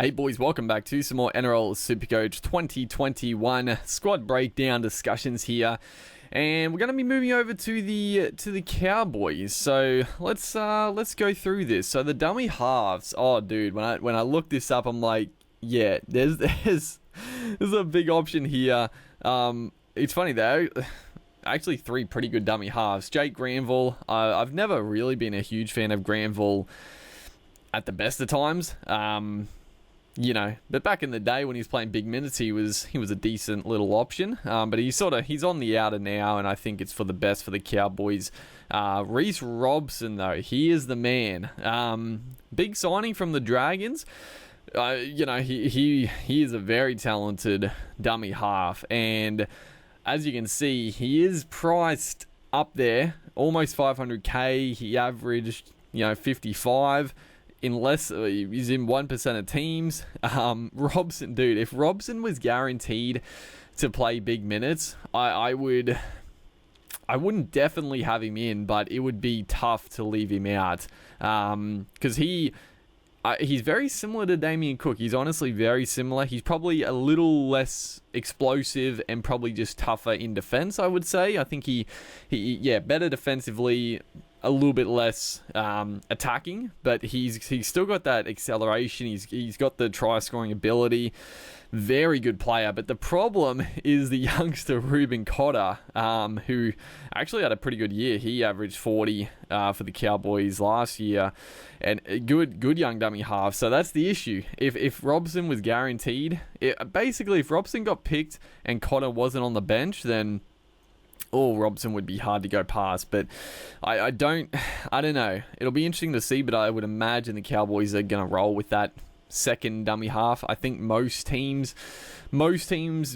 Hey boys, welcome back to some more NRL Supercoach 2021 squad breakdown discussions here, and we're going to be moving over to the Cowboys. So let's go through this. So the dummy halves. Oh, dude, when I look this up, I'm like, yeah, there's a big option here. It's funny though. Actually, three pretty good dummy halves. Jake Granville. I've never really been a huge fan of Granville at the best of times. But back in the day when he was playing big minutes, he was a decent little option. But he's on the outer now, and I think it's for the best for the Cowboys. Reece Robson, though, he is the man. Big signing from the Dragons. He is a very talented dummy half, and as you can see, he is priced up there, almost 500k. He averaged 55. He's in 1% of teams. Robson, dude, if Robson was guaranteed to play big minutes, I wouldn't definitely have him in, but it would be tough to leave him out. Because he's very similar to Damien Cook. He's honestly very similar. He's probably a little less explosive and probably just tougher in defense, I would say. I think he better defensively, a little bit less attacking, but he's still got that acceleration. He's got the try scoring ability. Very good player, but the problem is the youngster Reuben Cotter, who actually had a pretty good year. He averaged 40 for the Cowboys last year, and a good young dummy half. So that's the issue. If Robson was guaranteed, if Robson got picked and Cotter wasn't on the bench, then Robson would be hard to go past. But I don't know. It'll be interesting to see, but I would imagine the Cowboys are going to roll with that second dummy half. I think most teams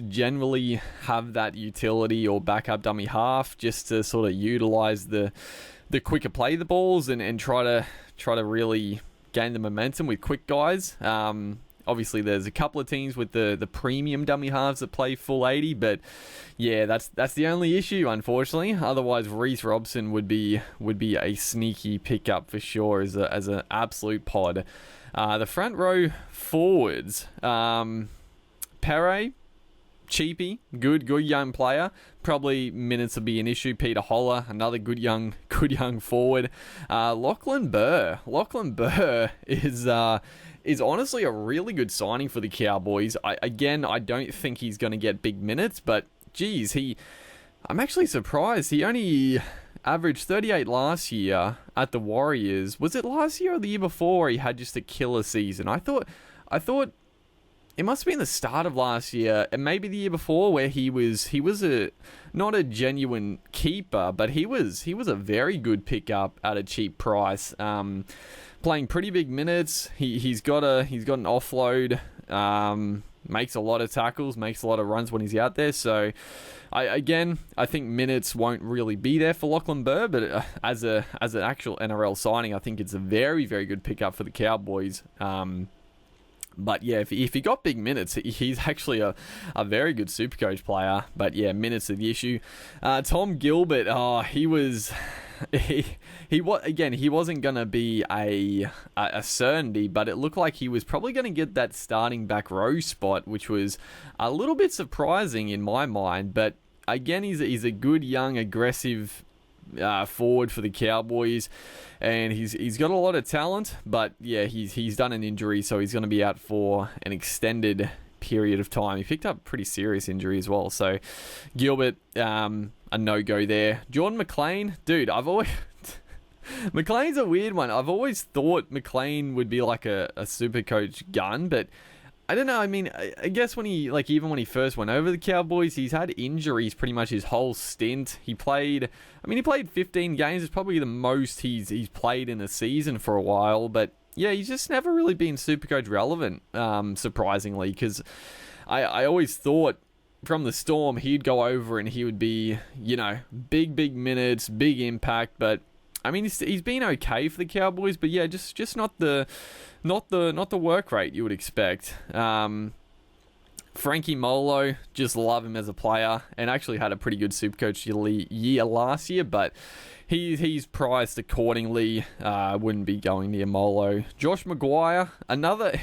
generally have that utility or backup dummy half just to sort of utilize the quicker play the balls and try to really gain the momentum with quick guys. Obviously, there's a couple of teams with the premium dummy halves that play full 80, but yeah, that's the only issue, unfortunately. Otherwise, Reece Robson would be a sneaky pickup for sure as an absolute pod. The front row forwards, Pere, cheapy, good young player. Probably minutes will be an issue. Peter Holler, another good young forward. Lachlan Burr is honestly a really good signing for the Cowboys. I don't think he's going to get big minutes, but geez, I'm actually surprised. He only averaged 38 last year at the Warriors. Was it last year or the year before he had just a killer season? I thought it must have been the start of last year, and maybe the year before, where he was not a genuine keeper, but he was a very good pickup at a cheap price. Playing pretty big minutes. He's got an offload. Makes a lot of tackles, makes a lot of runs when he's out there. So, I think minutes won't really be there for Lachlan Burr, but as an actual NRL signing, I think it's a very, very good pickup for the Cowboys. But yeah, if he got big minutes, he's actually a very good Supercoach player. But yeah, minutes are the issue. Tom Gilbert, he wasn't gonna be a certainty, but it looked like he was probably gonna get that starting back row spot, which was a little bit surprising in my mind. But again, he's a good young aggressive forward for the Cowboys, and he's got a lot of talent. But yeah, he's done an injury, so he's gonna be out for an extended period of time. He picked up a pretty serious injury as well. So Gilbert, a no-go there. Jordan McLean, dude, McLean's a weird one. I've always thought McLean would be like a Supercoach gun, but I don't know. I mean, I guess even when he first went over the Cowboys, he's had injuries pretty much his whole stint. He played 15 games. It's probably the most he's played in a season for a while, but yeah, he's just never really been Supercoach relevant, surprisingly, because I always thought from the Storm he'd go over and he would be, big minutes, big impact, but I mean, he's been okay for the Cowboys, but yeah, just not the work rate you would expect. Frankie Molo, just love him as a player, and actually had a pretty good Supercoach year last year, but he's priced accordingly. Wouldn't be going near Molo. Josh Maguire, another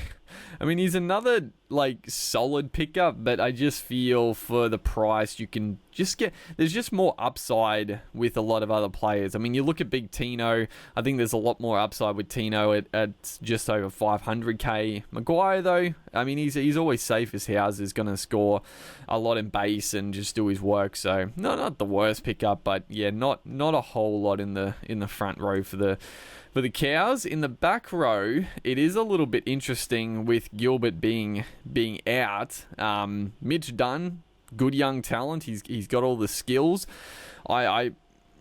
I mean, he's another like solid pickup, but I just feel for the price you can just get, there's just more upside with a lot of other players. I mean, you look at Big Tino, I think there's a lot more upside with Tino at just over 500k. Maguire though, I mean, he's always safe as house, is going to score a lot in base and just do his work. So not the worst pickup, but yeah, not a whole lot in the front row for the Cows. In the back row, it is a little bit interesting with Gilbert being out. Mitch Dunn, good young talent. He's got all the skills. I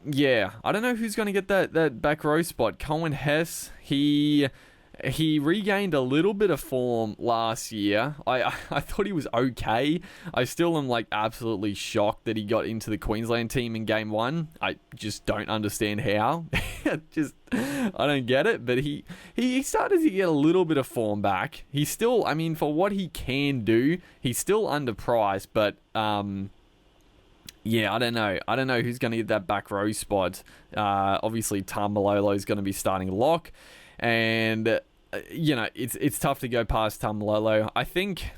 don't know who's going to get that back row spot. Cohen Hess, he regained a little bit of form last year. I thought he was okay. I still am like absolutely shocked that he got into the Queensland team in game 1. I just don't understand how. I don't get it. But he started to get a little bit of form back. He's still, I mean, for what he can do, he's still underpriced. But yeah, I don't know who's going to get that back row spot. Obviously, Tamalolo is going to be starting lock. And, it's tough to go past Tamalolo. I think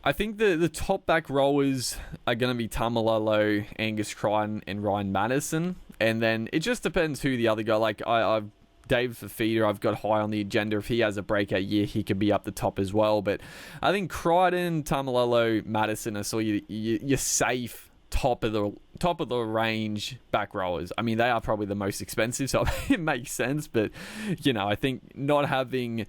the top back rowers are going to be Tamalolo, Angus Crichton, and Ryan Madison. And then it just depends who the other guy, like I've Dave Fafita, I've got high on the agenda. If he has a breakout year, he could be up the top as well. But I think Crichton, Tamalolo, Madison are sort of your safe top of the range back rowers. I mean, they are probably the most expensive, so it makes sense. But I think not having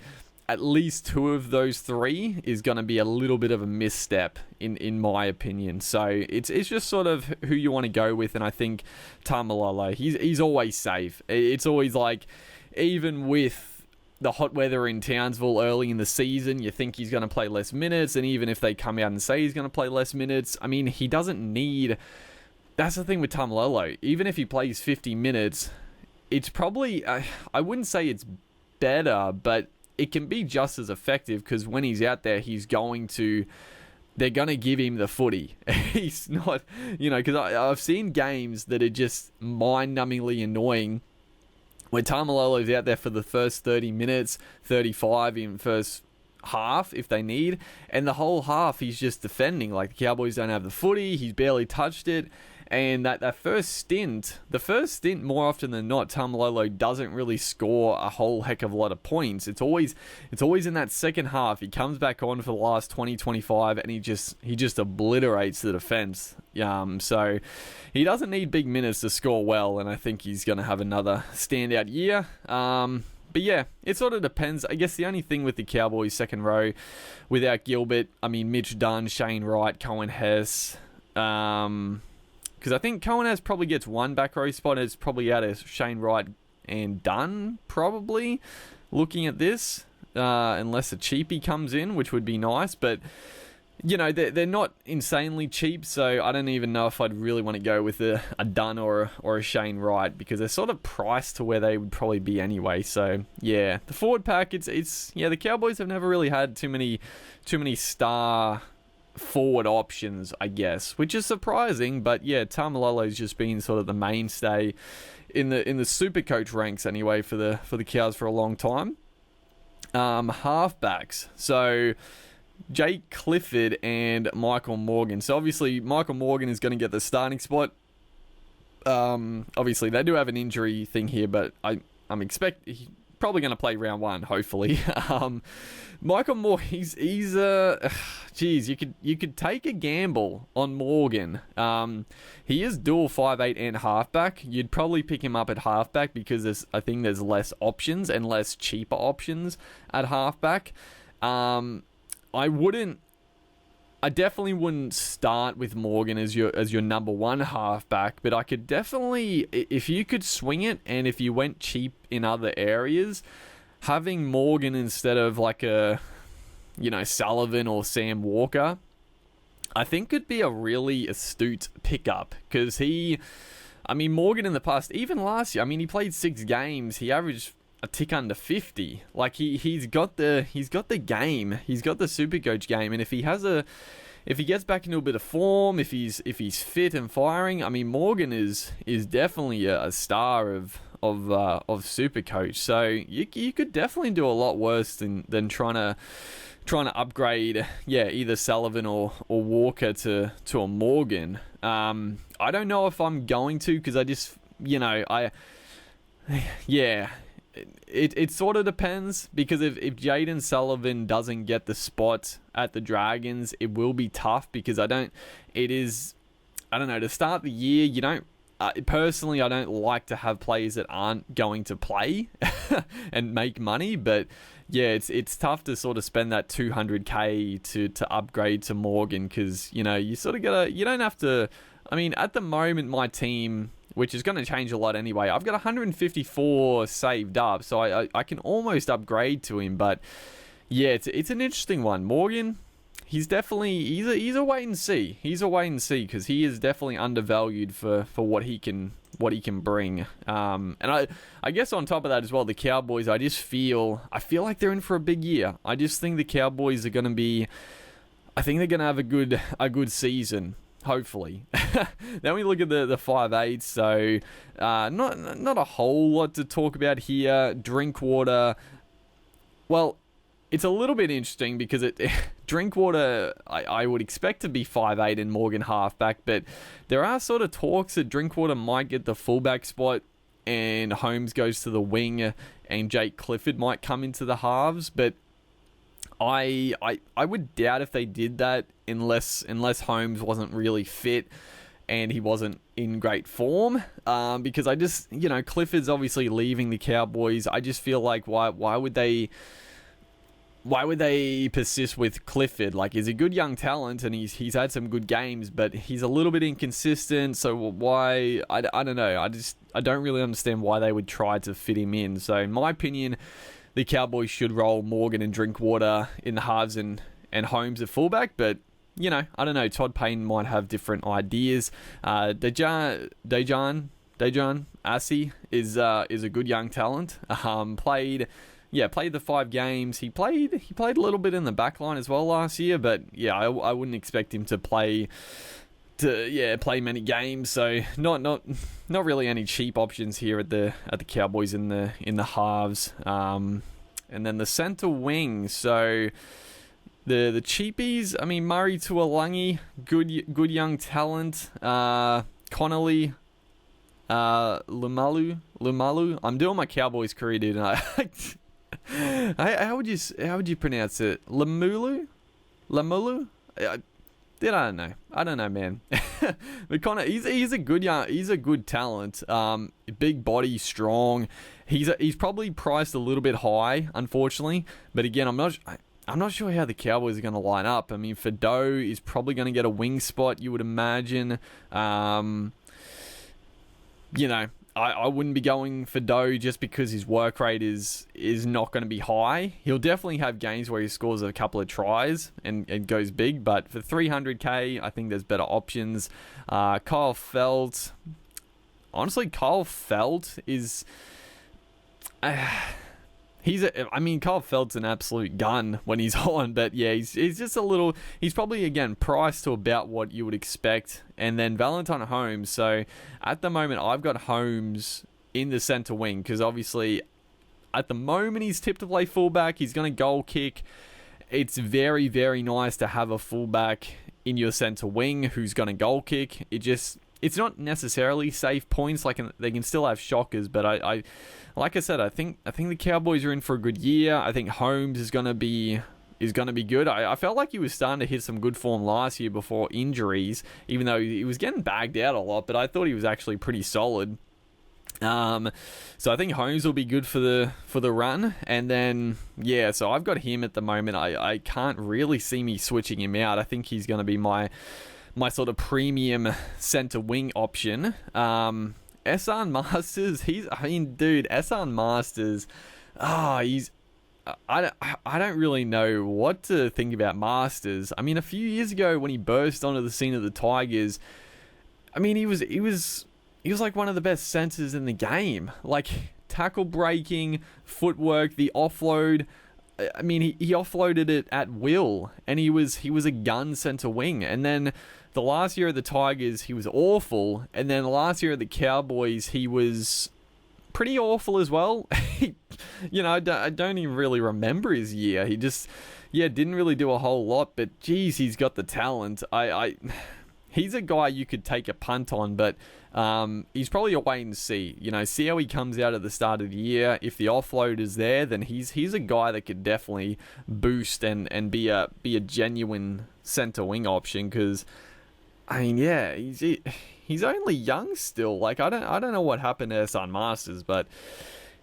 at least 2 of those 3 is going to be a little bit of a misstep in my opinion. So it's just sort of who you want to go with. And I think Tamalolo, he's always safe. It's always like, even with the hot weather in Townsville early in the season, you think he's going to play less minutes. And even if they come out and say he's going to play less minutes, I mean, he doesn't need... That's the thing with Tamalolo. Even if he plays 50 minutes, it's probably... I wouldn't say it's better, but it can be just as effective, because when he's out there, they're going to give him the footy. He's not... because I've seen games that are just mind-numbingly annoying, when Tamalolo's out there for the first 30 minutes, 35 in first half if they need, and the whole half he's just defending. Like, the Cowboys don't have the footy, he's barely touched it. And that first stint, more often than not, Tamalolo doesn't really score a whole heck of a lot of points. It's always in that second half. He comes back on for the last 20, 25, and he just obliterates the defense. So he doesn't need big minutes to score well, and I think he's going to have another standout year. But yeah, it sort of depends. I guess the only thing with the Cowboys second row, without Gilbert, I mean, Mitch Dunn, Shane Wright, Cohen Hess, because I think Cohen Hess probably gets 1 back row spot. It's probably out of Shane Wright and Dunn, probably, looking at this, unless a cheapie comes in, which would be nice. But, they're not insanely cheap, so I don't even know if I'd really want to go with a Dunn or a Shane Wright, because they're sort of priced to where they would probably be anyway. So, yeah, the forward pack, the Cowboys have never really had too many star forward options, I guess, which is surprising. But yeah, Tamalolo's just been sort of the mainstay in the super coach ranks anyway for the Cows for a long time. Halfbacks, so Jake Clifford and Michael Morgan. So obviously Michael Morgan is going to get the starting spot. Obviously they do have an injury thing here, but I'm he's probably going to play round 1, hopefully. Michael Morgan, he's geez, you could take a gamble on Morgan. He is dual 5'8" and halfback. You'd probably pick him up at halfback, because I think there's less options and less cheaper options at halfback. I definitely wouldn't start with Morgan as your number 1 halfback, but I could definitely, if you could swing it, and if you went cheap in other areas, having Morgan instead of like a, Sullivan or Sam Walker, I think could be a really astute pickup, because Morgan in the past, even last year, he played 6 games, he averaged a tick under 50. Like, he's got the game, he's got the Supercoach game, and if he gets back into a bit of form, if he's fit and firing, Morgan is definitely a star of Supercoach. So you could definitely do a lot worse than trying to upgrade, either Sullivan or Walker to a Morgan. I don't know if I'm going to, because I just, it sort of depends, because if Jaden Sullivan doesn't get the spot at the Dragons, it will be tough, because I don't know, to start the year, personally, I don't like to have players that aren't going to play and make money, but it's tough to sort of spend that $200K to upgrade to Morgan, because, you sort of you don't have to, at the moment, my team, which is going to change a lot anyway, I've got 154 saved up, so I can almost upgrade to him, but it's an interesting one. Morgan, he's definitely, he's a wait and see. He's a wait and see, because he is definitely undervalued for what he can bring. And I guess on top of that as well, the Cowboys, I feel like they're in for a big year. I just think the Cowboys are going to be, I think they're going to have a good season, hopefully. Then we look at the 5/8, so not a whole lot to talk about here. Drinkwater, well, it's a little bit interesting, because Drinkwater, I would expect to be 5'8" and Morgan halfback, but there are sort of talks that Drinkwater might get the fullback spot and Holmes goes to the wing and Jake Clifford might come into the halves, but I would doubt if they did that unless Holmes wasn't really fit and he wasn't in great form, because I just, Clifford's obviously leaving the Cowboys. I just feel like why would they persist with Clifford? Like, he's a good young talent and he's had some good games, but he's a little bit inconsistent. So why? I don't know. I don't really understand why they would try to fit him in. So in my opinion, the Cowboys should roll Morgan and Drinkwater in the halves and Holmes at fullback. But I don't know. Todd Payton might have different ideas. Dejan Assi is a good young talent. Played the 5 games. He played a little bit in the backline as well last year, but I wouldn't expect him to play many games. So not really any cheap options here at the Cowboys in the halves. And then the center wing. So the cheapies. Murray Tuolangi, good young talent. Connolly. Lumalu. I'm doing my Cowboys career, dude. And how would you pronounce it? Lamulu? I don't know, man. But Connor, he's a good talent. Big body, strong. He's probably priced a little bit high, unfortunately. But again, I'm not sure how the Cowboys are going to line up. Fado is probably going to get a wing spot, you would imagine. I wouldn't be going for Doe just because his work rate is not going to be high. He'll definitely have games where he scores a couple of tries and goes big, but for 300k, I think there's better options. Kyle Felt. Honestly, Kyle Felt is... Kyle Felt's an absolute gun when he's on, but he's just a little... He's probably, again, priced to about what you would expect. And then Valentine Holmes. So, at the moment, I've got Holmes in the center wing, because obviously, at the moment, he's tipped to play fullback. He's going to goal kick. It's very, very nice to have a fullback in your center wing who's going to goal kick. It's not necessarily safe points. Like, they can still have shockers, but like I said, I think the Cowboys are in for a good year. I think Holmes is going to be good. I felt like he was starting to hit some good form last year before injuries, even though he was getting bagged out a lot, but I thought he was actually pretty solid. So I think Holmes will be good for the run, and then so I've got him at the moment. I can't really see me switching him out. I think he's going to be my sort of premium center wing option. Esan Masters, Esan Masters, I don't really know what to think about Masters. A few years ago when he burst onto the scene of the Tigers, he was like one of the best centers in the game. Like, tackle breaking, footwork, the offload. He offloaded it at will, and he was a gun center wing. And then the last year at the Tigers, he was awful. And then last year at the Cowboys, he was pretty awful as well. I don't even really remember his year. He just, didn't really do a whole lot, but geez, he's got the talent. He's a guy you could take a punt on, but he's probably a wait and see. See how he comes out at the start of the year. If the offload is there, then he's a guy that could definitely boost and be a genuine center wing option. Because he's only young still. Like I don't know what happened to San Masters, but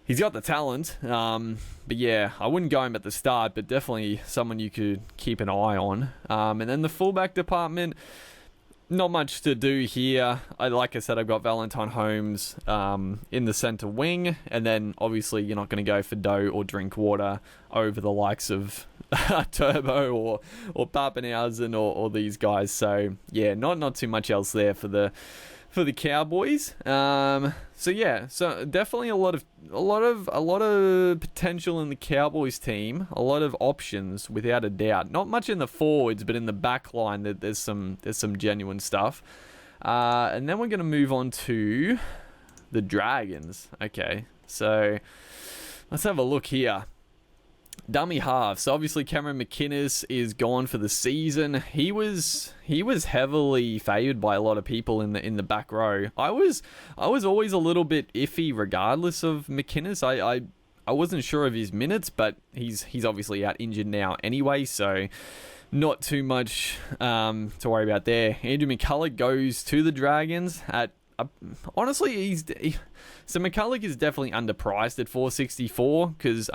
he's got the talent. But yeah, I wouldn't go him at the start, but definitely someone you could keep an eye on. And then the fullback department. Not much to do here. Like I said, I've got Valentine Holmes in the centre wing, and then obviously you're not going to go for Doe or Drinkwater over the likes of Turbo or Pappenhausen or these guys. So yeah, not too much else there for the Cowboys. So definitely a lot of potential in the Cowboys team. A lot of options without a doubt. Not much in the forwards, but in the back line that there's some genuine stuff. And then we're going to move on to the Dragons. Okay, so let's have a look here. Dummy half. So obviously Cameron McInnes is gone for the season. He was heavily favoured by a lot of people in the back row. I was always a little bit iffy regardless of McInnes. I wasn't sure of his minutes, but he's obviously out injured now anyway, so not too much to worry about there. Andrew McCulloch goes to the Dragons at honestly so McCulloch is definitely underpriced at $464 because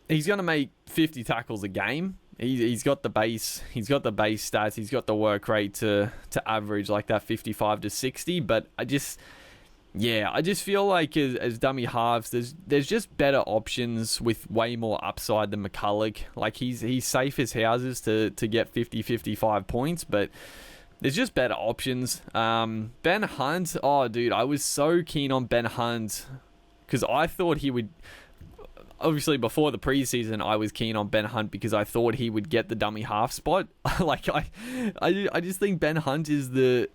he's going to make 50 tackles a game. He's got the base stats. He's got the work rate to average like that 55 to 60. But I just feel like as dummy halves, there's just better options with way more upside than McCulloch. Like he's safe as houses to get 50, 55 points, but there's just better options. Ben Hunt, oh dude, I was so keen on Ben Hunt because I thought he would. Obviously, before the preseason, I was keen on Ben Hunt because I thought he would get the dummy half spot. I just think Ben Hunt is the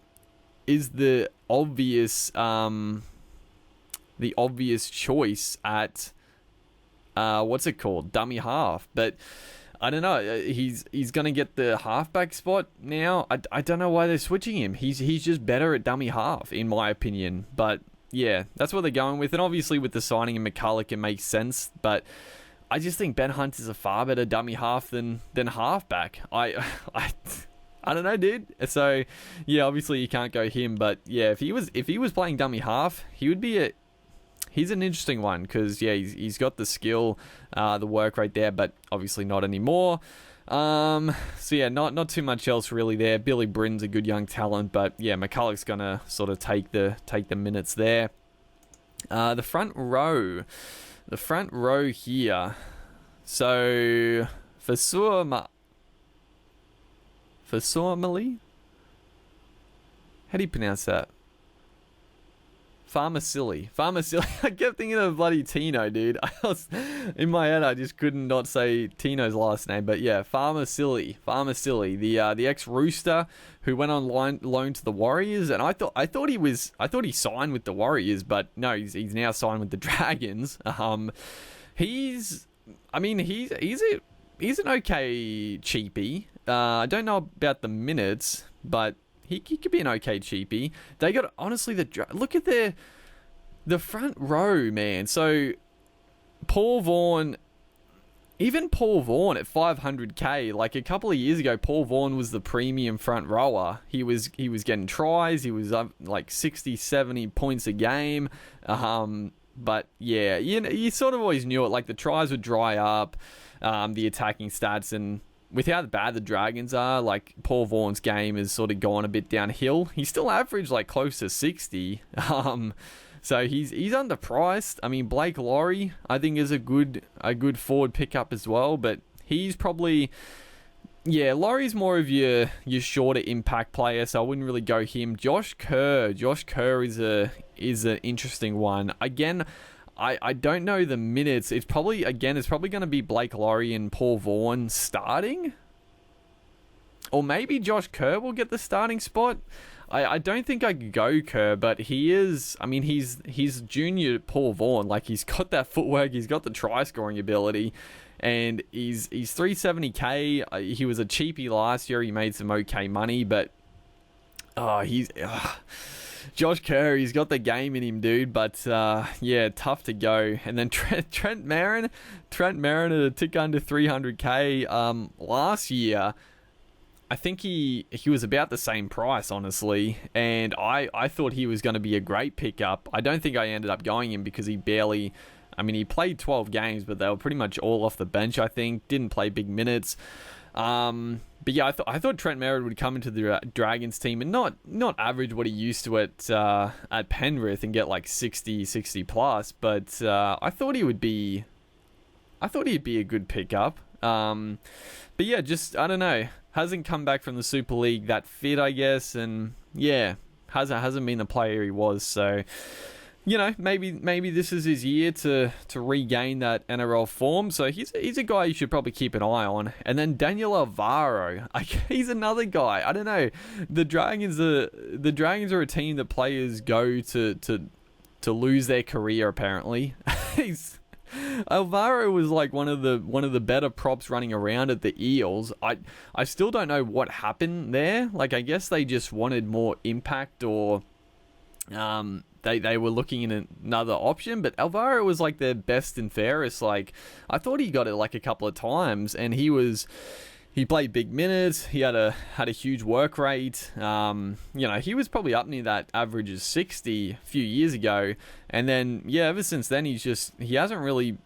obvious choice at what's it called, dummy half. But I don't know. He's gonna get the halfback spot now. I don't know why they're switching him. He's just better at dummy half in my opinion. But yeah, that's what they're going with. And obviously with the signing of McCulloch, it makes sense. But I just think Ben Hunt is a far better dummy half than halfback. I don't know, dude. So yeah, obviously you can't go him. But yeah, if he was playing dummy half, he's an interesting one because yeah, he's got the skill, the work right there, but obviously not anymore. So yeah, not too much else really there. Billy Brin's a good young talent, but yeah, McCulloch's gonna sort of take the minutes there. The front row here. So Fasurmali, how do you pronounce that? Farmasili. I kept thinking of bloody Tino, dude. In my head, I just couldn't not say Tino's last name. But yeah, Farmasili, the ex-Rooster who went on loan to the Warriors, and I thought he signed with the Warriors, but no, he's now signed with the Dragons. He's an okay cheapie. I don't know about the minutes, but he could be an okay cheapie. They got, honestly, look at the front row, man. So Paul Vaughan at 500k, like a couple of years ago, Paul Vaughan was the premium front rower. He was getting tries. He was up like 60, 70 points a game. But yeah, you sort of always knew it. Like the tries would dry up, the attacking stats, and with how bad the Dragons are, like Paul Vaughan's game has sort of gone a bit downhill. He's still averaged like close to 60. So he's underpriced. I mean, Blake Laurie, I think, is a good forward pickup as well, but he's probably, yeah, Laurie's more of your shorter impact player, so I wouldn't really go him. Josh Kerr is an interesting one. Again, I don't know the minutes. It's probably going to be Blake Laurie and Paul Vaughan starting. Or maybe Josh Kerr will get the starting spot. I don't think I could go Kerr, but he is. I mean, he's junior Paul Vaughan. Like, he's got that footwork, he's got the try scoring ability, and he's 370k. He was a cheapie last year. He made some okay money, but Josh Kerr, he's got the game in him, dude. But yeah, tough to go. And then Trent Merrin at a tick under 300k. Last year, I think he was about the same price, honestly, and I thought he was going to be a great pickup. I don't think I ended up going him because he played 12 games, but they were pretty much all off the bench, I think. Didn't play big minutes. But yeah, I thought Trent Merritt would come into the Dragons team and not average what he used to at Penrith and get like 60 plus, but I thought he'd be a good pickup. But yeah, just, I don't know, hasn't come back from the Super League that fit, I guess, and yeah, hasn't been the player he was. So, you know, maybe this is his year to regain that NRL form. So he's a guy you should probably keep an eye on. And then Daniel Alvaro, he's another guy. I don't know. The Dragons are a team that players go to lose their career. Apparently, Alvaro was like one of the better props running around at the Eels. I still don't know what happened there. Like, I guess they just wanted more impact, or they were looking in another option. But Alvaro was like their best and fairest. Like, I thought he got it like a couple of times, and he played big minutes. He had a huge work rate. You know, he was probably up near that average of 60 a few years ago, and then yeah, ever since then he hasn't really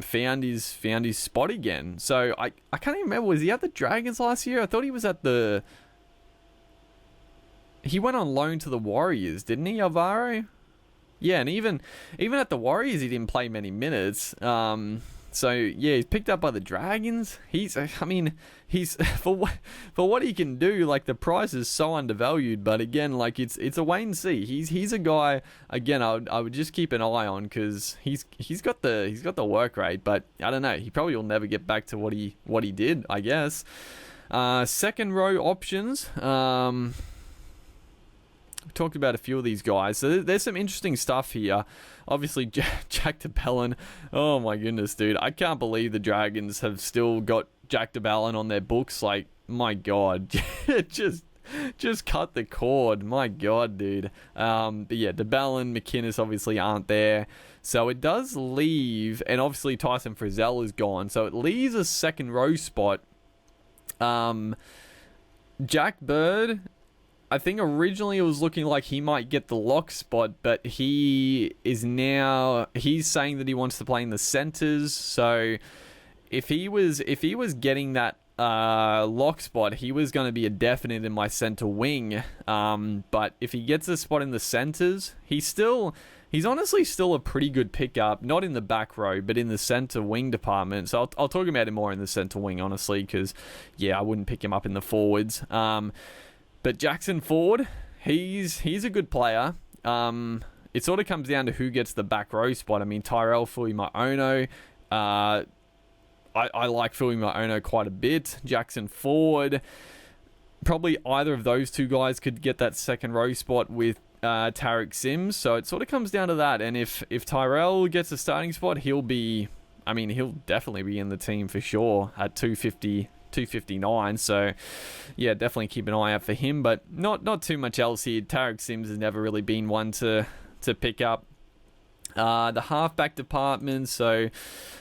found his spot again. So I can't even remember, was he at the Dragons last year? I thought he was at the. He went on loan to the Warriors, didn't he, Alvaro? Yeah, and even at the Warriors he didn't play many minutes. So yeah, he's picked up by the Dragons. He's for what he can do, like, the price is so undervalued. But again, like, it's a wait and see. He's a guy, again, I would just keep an eye on, because he's got the work rate. But I don't know, he probably will never get back to what he did, I guess. Second row options. We talked about a few of these guys, so there's some interesting stuff here. Obviously, Jack DeBellin. Oh my goodness, dude! I can't believe the Dragons have still got Jack DeBellin on their books. Like, my God, just cut the cord. My God, dude. But yeah, DeBellin, McInnes obviously aren't there, so it does leave, and obviously Tyson Frizzell is gone, so it leaves a second row spot. Jack Bird, I think originally it was looking like he might get the lock spot, but he's saying that he wants to play in the centers. So if he was getting that lock spot, he was going to be a definite in my center wing. But if he gets a spot in the centers, he's honestly still a pretty good pickup, not in the back row, but in the center wing department. So I'll talk about him more in the center wing, honestly, because yeah, I wouldn't pick him up in the forwards. But Jackson Ford, he's a good player. It sort of comes down to who gets the back row spot. I mean, Tyrell Fuimaono, I like Fuimaono quite a bit. Jackson Ford, probably either of those two guys could get that second row spot with Tarek Sims. So it sort of comes down to that. And if Tyrell gets a starting spot, he'll definitely be in the team for sure at 259, so yeah, definitely keep an eye out for him, but not too much else here. Tarek Sims has never really been one to pick up. The halfback department, so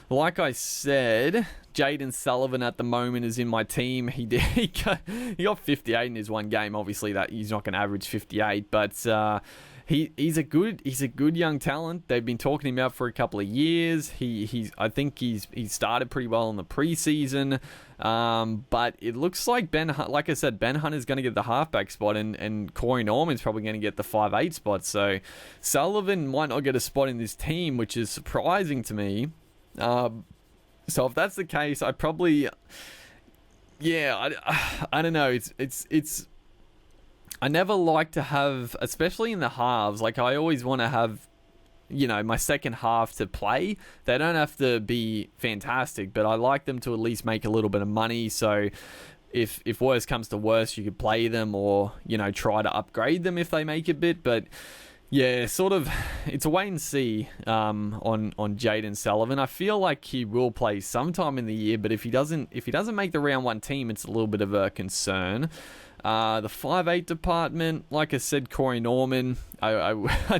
like I said, Jaden Sullivan at the moment is in my team. He got 58 in his one game. Obviously that he's not going to average 58, but he's a good young talent. They've been talking about for a couple of years. I think he's started pretty well in the preseason. But it looks like Ben Hunt is going to get the halfback spot, and Corey Norman's probably going to get the 5'8" spot. So Sullivan might not get a spot in this team, which is surprising to me. So if that's the case, I probably, I don't know. It's I never like to have, especially in the halves, like I always want to have, my second half to play. They don't have to be fantastic, but I like them to at least make a little bit of money. So if worse comes to worse, you could play them or, try to upgrade them if they make a bit. But yeah, sort of, it's a wait and see on Jaden Sullivan. I feel like he will play sometime in the year, but if he doesn't make the round 1 team, it's a little bit of a concern. The 5'8" department, like I said, Corey Norman. I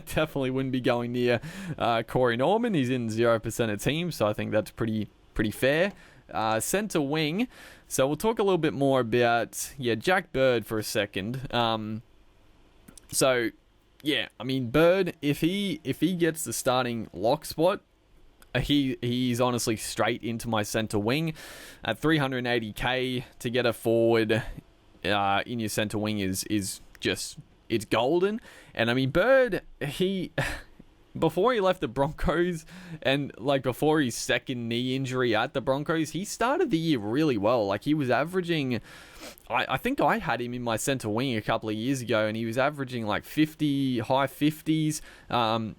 definitely wouldn't be going near Corey Norman. He's in 0% of teams, so I think that's pretty fair. Center wing. So we'll talk a little bit more about Jack Bird for a second. So yeah, I mean Bird, if he gets the starting lock spot, he's honestly straight into my center wing. At 380k to get a forward in your center wing is just, it's golden. And I mean Bird, before he left the Broncos and like before his second knee injury at the Broncos, he started the year really well. Like he was averaging, I think I had him in my center wing a couple of years ago, and he was averaging like 50, high 50s,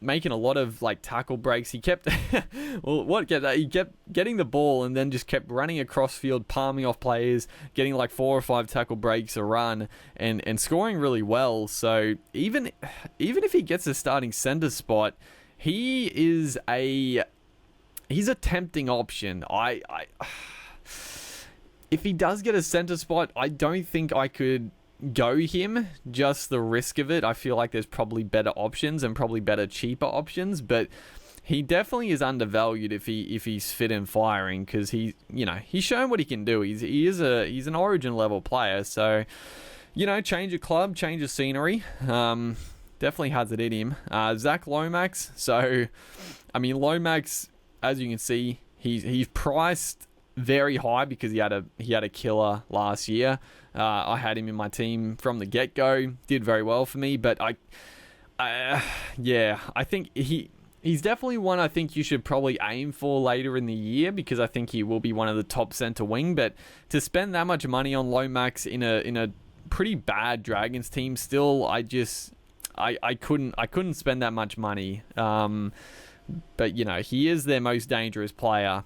making a lot of like tackle breaks. He kept, he kept getting the ball and then just kept running across field, palming off players, getting like 4 or 5 tackle breaks a run, and scoring really well. So even if he gets a starting center spot, he's a tempting option. If he does get a center spot, I don't think I could go him. Just the risk of it. I feel like there's probably better options and probably better cheaper options, but he definitely is undervalued if he's fit and firing, because he's shown what he can do. He's an Origin level player, so change of club, change of scenery. Definitely has it in him. Zach Lomax. So I mean Lomax, as you can see, he's priced very high because he had a killer last year. I had him in my team from the get-go. Did very well for me, but I think he's definitely one I think you should probably aim for later in the year, because I think he will be one of the top center wing. But to spend that much money on Lomax in a pretty bad Dragons team, still I couldn't spend that much money. But he is their most dangerous player.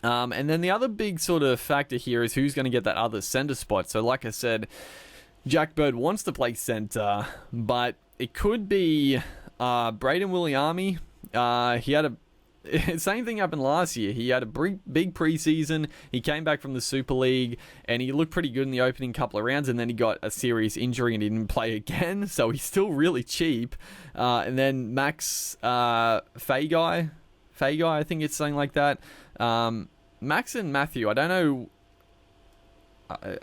And then the other big sort of factor here is who's going to get that other center spot. So like I said, Jack Bird wants to play center, but it could be Braden Williami. He had same thing happened last year. He had a big preseason. He came back from the Super League and he looked pretty good in the opening couple of rounds, and then he got a serious injury and he didn't play again. So he's still really cheap. And then Max Fagai, I think it's something like that. Max and Matthew, I don't know.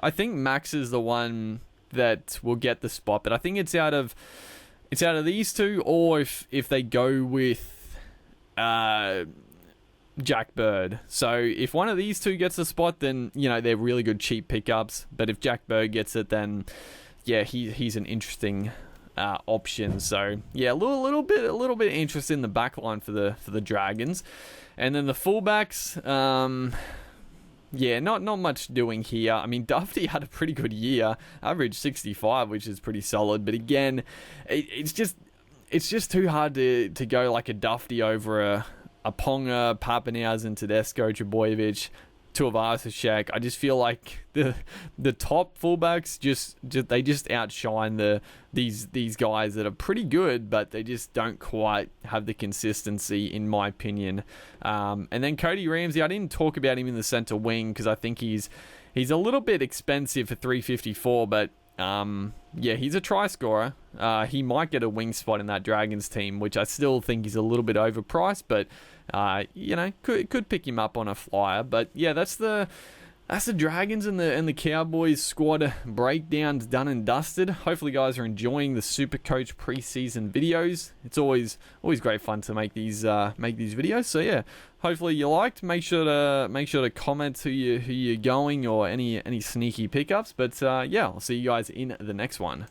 I think Max is the one that will get the spot, but I think it's out of these two, or if they go with Jack Bird. So if one of these two gets the spot, then they're really good cheap pickups. But if Jack Bird gets it, then he's an interesting option. So yeah, a little bit of interest in the backline for the Dragons. And then the fullbacks, not much doing here. I mean, Dufty had a pretty good year, averaged 65, which is pretty solid. But again, it's just too hard to go like a Dufty over a Ponga, Papanias, and Tedesco, Trebojevic, Tuivasa-Sheck. I just feel like the top fullbacks they just outshine these guys that are pretty good, but they just don't quite have the consistency, in my opinion. And then Cody Ramsey, I didn't talk about him in the center wing because I think he's a little bit expensive for 354, but he's a try scorer. He might get a wing spot in that Dragons team, which I still think is a little bit overpriced, but could pick him up on a flyer. But yeah, that's the Dragons and the Cowboys squad breakdowns done and dusted. Hopefully, you guys are enjoying the Supercoach preseason videos. It's always great fun to make these videos. So yeah, hopefully you liked. Make sure to comment who you're going, or any sneaky pickups. But I'll see you guys in the next one.